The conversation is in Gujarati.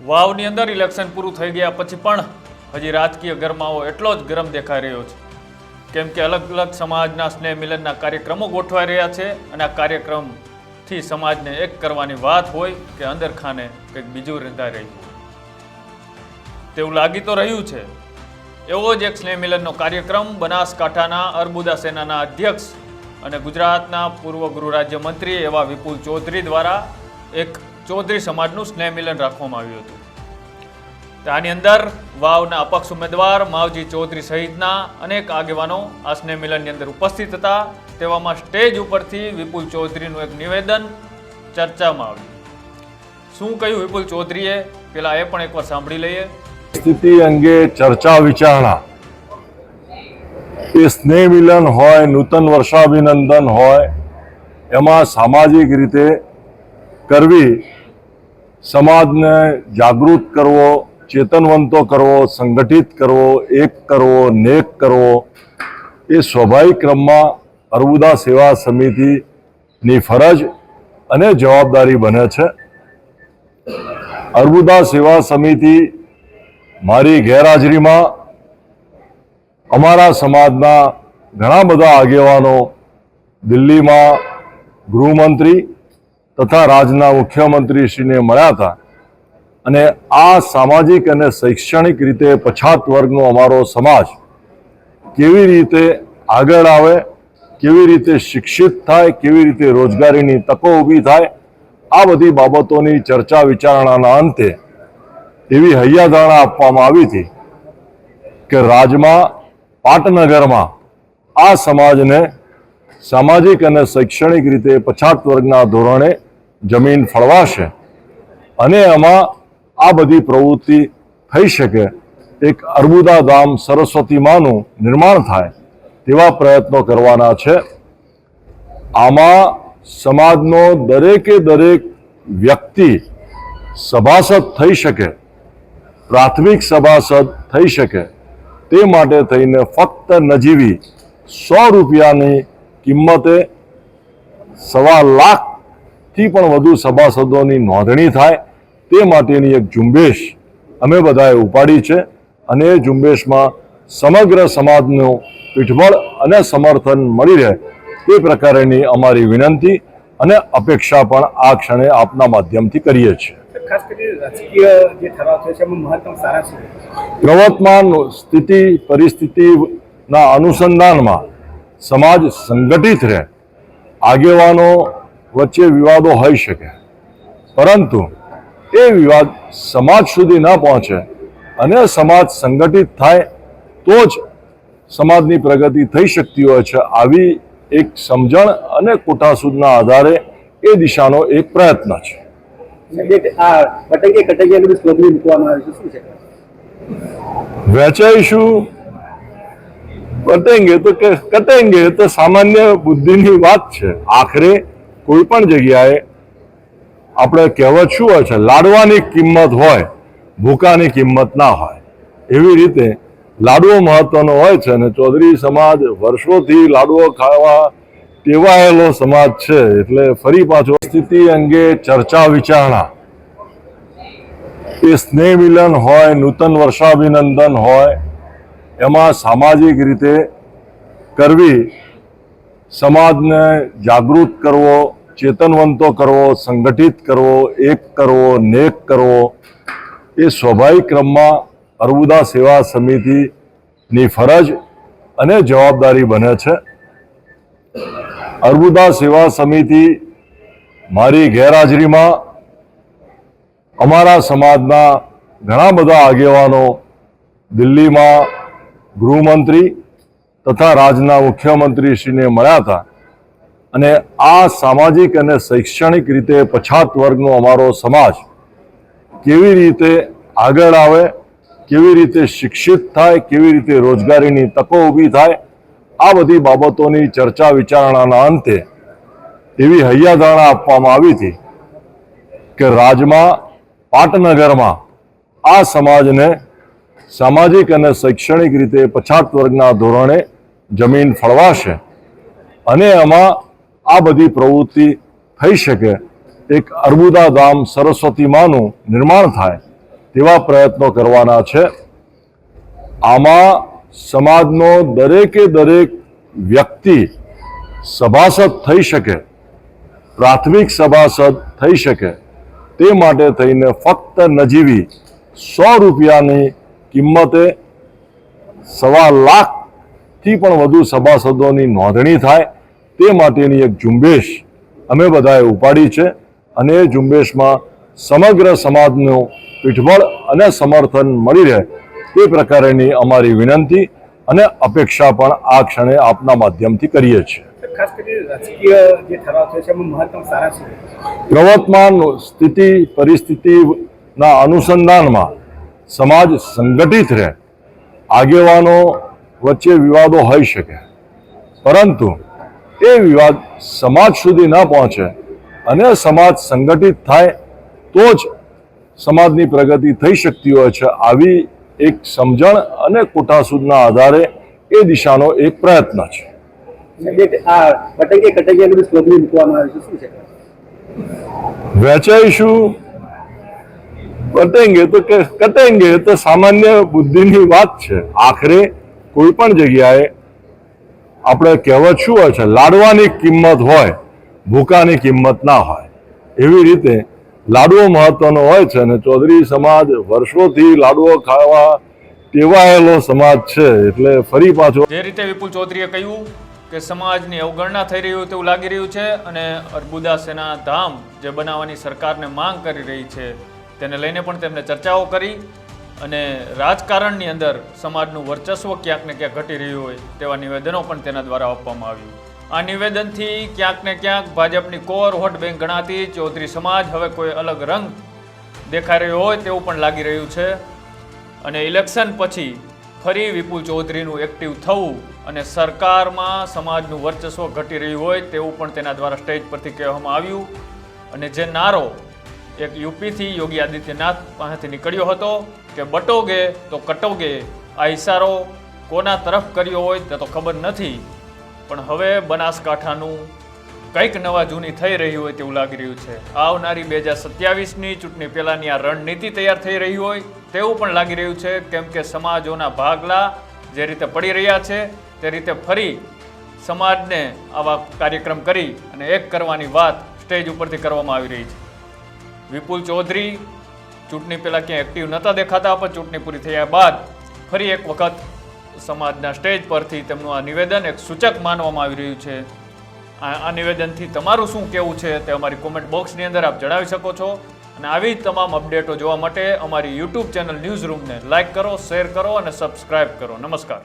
વાવની અંદર ઇલેક્શન પૂરું થઈ ગયા પછી પણ હજી રાજકીય ગરમાવો એટલો જ ગરમ દેખાઈ રહ્યો છે, કેમ કે અલગ અલગ સમાજના સ્નેહ મિલનના કાર્યક્રમો ગોઠવાઈ રહ્યા છે અને આ કાર્યક્રમથી સમાજને એક કરવાની વાત હોય કે અંદર ખાને કંઈક બીજું રંધાઈ રહ્યું તેવું લાગી તો રહ્યું છે। એવો જ એક સ્નેહ મિલનનો કાર્યક્રમ બનાસકાંઠાના અર્બુદા સેનાના અધ્યક્ષ અને ગુજરાતના પૂર્વ ગૃહ રાજ્યમંત્રી એવા વિપુલ ચૌધરી દ્વારા એક ચૌધરી સમાજનું સ્નેહ મિલન રાખવામાં આવ્યું હતું। આની અંદર વાવના અપક્ષ ઉમેદવાર માવજી ચૌધરી સહિતના અનેક આગેવાનો આ સ્નેહ મિલનની અંદર ઉપસ્થિત હતા। તેવામાં સ્ટેજ ઉપરથી વિપુલ ચૌધરીનું એક નિવેદન ચર્ચામાં આવ્યું। શું કહ્યું વિપુલ ચૌધરીએ, પેલા એ પણ એકવાર સાંભળી લઈએ। સ્થિતિ અંગે ચર્ચા વિચારણા એ સ્નેહ મિલન હોય, નૂતન વર્ષાભિનંદન હોય, એમાં સામાજિક રીતે કરવી, સમાજને જાગૃત કરવો, ચેતનવંતો કરવો, સંગઠિત કરવો, એક કરવો, નેક કરવો, એ સ્વાભાવિક ક્રમમાં અર્બુદા સેવા સમિતિની ફરજ અને જવાબદારી બને છે। અર્બુદા સેવા સમિતિ મારી ગેરહાજરીમાં અમારા સમાજના ઘણા બધા આગેવાનો દિલ્હીમાં ગૃહમંત્રી તથા રાજ્યના મુખ્યમંત્રીશ્રીને મળ્યા હતા અને આ સામાજિક અને શૈક્ષણિક રીતે પછાત વર્ગનો અમારો સમાજ કેવી રીતે આગળ આવે, કેવી રીતે શિક્ષિત થાય, કેવી રીતે રોજગારીની તકો ઊભી થાય, આ બધી બાબતોની ચર્ચા વિચારણાના અંતે એવી હૈયાધારણા આપવામાં આવી હતી કે રાજમાં પાટનગરમાં આ સમાજને સામાજિક અને શૈક્ષણિક રીતે પછાત વર્ગના ધોરણે જમીન ફળવાશે અને એમાં આ બધી પ્રવૃત્તિ થઈ શકે, એક અર્બુદા ધામ સરસ્વતી માનું નિર્માણ થાય તેવા પ્રયત્નો કરવાના છે। આમાં સમાજનો દરેકે દરેક વ્યક્તિ સભાસદ થઈ શકે, પ્રાથમિક સભાસદ થઈ શકે, તે માટે થઈને ફક્ત નજીવી 100 રૂપિયાની કિંમતે 1.25 લાખથી પણ વધુ સભાસદોની નોંધણી થાય તે માટેની એક ઝુંબેશ અમે બધાએ ઉપાડી છે અને એ ઝુંબેશમાં સમગ્ર સમાજનું પીઠબળ અને સમર્થન મળી રહે તે પ્રકારેની અમારી વિનંતી અને અપેક્ષા પણ આ ક્ષણે આપના માધ્યમથી કરીએ છીએ। પ્રવર્તમાન સ્થિતિ પરિસ્થિતિના અનુસંધાનમાં સમાજ સંગઠિત રહે, આગેવાનો વચ્ચે વિવાદો હોઈ શકે, પરંતુ એ વિવાદ સમાજ સુધી ન પહોંચે અને સમાજ સંગઠિત થાય તો જ સમાજની પ્રગતિ થઈ શકતી હોય છે। આવી એક સમજણ અને કોઠાસૂદના આધારે એ દિશાનો એક પ્રયત્ન છે। વહેંચાઈશું કટેંગે તો કટેંગે તો સામાન્ય બુદ્ધિની વાત છે। આખરે કોઈ પણ જગ્યાએ આપણે કહેવત શું હોય છે, લાડવાની કિંમત હોય, ભૂકાની કિંમત ના હોય। એવી રીતે લાડવો મહત્વનો હોય છે અને ચૌધરી સમાજ વર્ષોથી લાડવો ખાવા ટેવાયેલો સમાજ છે, એટલે ફરી પાછો સ્થિતિ અંગે ચર્ચા વિચારણા એ સ્નેહ મિલન હોય, નૂતન વર્ષાભિનંદન હોય, એમાં સામાજિક રીતે કરવી, સમાજને જાગૃત કરવો, ચેતનવંતો કરવો, સંગઠિત કરવો, એક કરવો, નેક કરવો, એ સ્વાભાવિક ક્રમમાં અર્બુદા સેવા સમિતિની ફરજ અને જવાબદારી બને છે। અર્બુદા સેવા સમિતિ મારી ગેરહાજરીમાં અમારા સમાજના ઘણા બધા આગેવાનો દિલ્હીમાં ગૃહમંત્રી તથા રાજ્યના મુખ્યમંત્રીશ્રીને મળ્યા હતા અને આ સામાજિક અને શૈક્ષણિક રીતે પછાત વર્ગનો અમારો સમાજ કેવી રીતે આગળ આવે, કેવી રીતે શિક્ષિત થાય, કેવી રીતે રોજગારીની તકો ઊભી થાય, આ બધી બાબતોની ચર્ચા વિચારણાના અંતે એવી હૈયાધારણા આપવામાં આવી હતી કે રાજમાં પાટનગરમાં આ સમાજને સામાજિક અને શૈક્ષણિક રીતે પછાત વર્ગના ધોરણે જમીન ફળવાશે અને એમાં આ બધી પ્રવૃત્તિ થઈ શકે, એક અર્બુદા ધામ સરસ્વતી માનું નિર્માણ થાય તેવા પ્રયત્નો કરવાના છે. આમાં સમાજનો દરેકે દરેક વ્યક્તિ સભાસદ થઈ શકે, પ્રાથમિક સભાસદ થઈ શકે, તે માટે થઈને ફક્ત નજીવી 100 રૂપિયાની કિંમતે 1.25 લાખથી પણ વધુ સભાસદોની નોંધણી થાય, તે માટેની એક ઝુંબેશ અમે બધાએ ઉપાડી છે. અને એ ઝુંબેશમાં સમગ્ર સમાજનું પીઠબળ અને સમર્થન મળી રહે તે પ્રકારેની અમારી વિનંતી અને અપેક્ષા પણ આ ક્ષણે આપના માધ્યમથી કરીએ છીએ. ખાસ કરીને રાજકીય જે ઠરાવ થયો છે એમાં મહત્તમ સારા છે. પ્રવર્તમાન સ્થિતિ પરિસ્થિતિના અનુસંધાનમાં સમાજ સંગઠિત રહે, આગેવાનો વચ્ચે વિવાદો હોઈ શકે, પરંતુ એ વિવાદ સમાજ સુધી ન પહોંચે અને સમાજ સંગઠિત થાય તો જ સમાજની પ્રગતિ થઈ શકતી હોય છે. આવી એક સમજણ અને કોઠાસૂદના આધારે એ દિશાનો એક પ્રયત્ન છે. વહેંચાઈશું કટેંગે તો કટેંગે તો સામાન્ય બુદ્ધિની વાત છે. આખરે કોઈ પણ જગ્યાએ આપણે કહેવત શું હોય છે, લાડવાની કિંમત હોય, ભૂકાની કિંમત ના હોય. એવી રીતે લાડવો મહત્વનો હોય છે અને ચૌધરી સમાજ વર્ષોથી લાડવો ખાવા ટેવાયેલો સમાજ છે. એટલે ફરી પાછો જે રીતે વિપુલ ચૌધરીએ કહ્યું કે સમાજની અવગણના થઈ રહ્યું તેવું લાગી રહ્યું છે અને અર્બુદા સેના ધામ જે બનાવવાની સરકારને માંગ કરી રહી છે તેને લઈને પણ તેમને ચર્ચાઓ કરી અને રાજકારણની અંદર સમાજનું વર્ચસ્વ ક્યાંક ને ક્યાંક ઘટી રહ્યું હોય તેવા નિવેદનો પણ તેના દ્વારા આપવામાં આવ્યું. આ નિવેદનથી ક્યાંક ને ક્યાંક ભાજપની કોર વોટ બેંક ગણાતી ચૌધરી સમાજ હવે કોઈ અલગ રંગ દેખાઈ રહ્યો હોય તેવું પણ લાગી રહ્યું છે. અને ઇલેક્શન પછી ફરી વિપુલ ચૌધરીનું એક્ટિવ થવું અને સરકારમાં સમાજનું વર્ચસ્વ ઘટી રહ્યું હોય તેવું પણ તેના દ્વારા સ્ટેજ પરથી કહેવામાં આવ્યું. અને જે નારો એક યુપીથી યોગી આદિત્યનાથ પાસેથી નીકળ્યો હતો કે બટોગે તો કટોગે, આ ઇશારો કોના તરફ કર્યો હોય તે તો ખબર નથી, પણ હવે બનાસકાંઠાનું કંઈક નવા જૂની થઈ રહી હોય તેવું લાગી રહ્યું છે. આવનારી 2027ની ચૂંટણી પહેલાંની આ રણનીતિ તૈયાર થઈ રહી હોય તેવું પણ લાગી રહ્યું છે. કેમ કે સમાજોના ભાગલા જે રીતે પડી રહ્યા છે તે રીતે ફરી સમાજને આવા કાર્યક્રમ કરી અને એક કરવાની વાત સ્ટેજ ઉપરથી કરવામાં આવી રહી છે. વિપુલ ચૌધરી ચૂંટણી પહેલાં ક્યાંય એક્ટિવ નહોતા દેખાતા, પણ ચૂંટણી પૂરી થયા બાદ ફરી એક વખત સમાજના સ્ટેજ પરથી તેમનું આ નિવેદન એક સૂચક માનવામાં આવી રહ્યું છે. આ નિવેદનથી તમારું શું કહેવું છે તે અમારી કોમેન્ટ બોક્સની અંદર આપ જણાવી શકો છો. અને આવી તમામ અપડેટો જોવા માટે અમારી યુટ્યુબ ચેનલ ન્યૂઝ રૂમને લાઇક કરો, શેર કરો અને સબસ્ક્રાઇબ કરો. નમસ્કાર.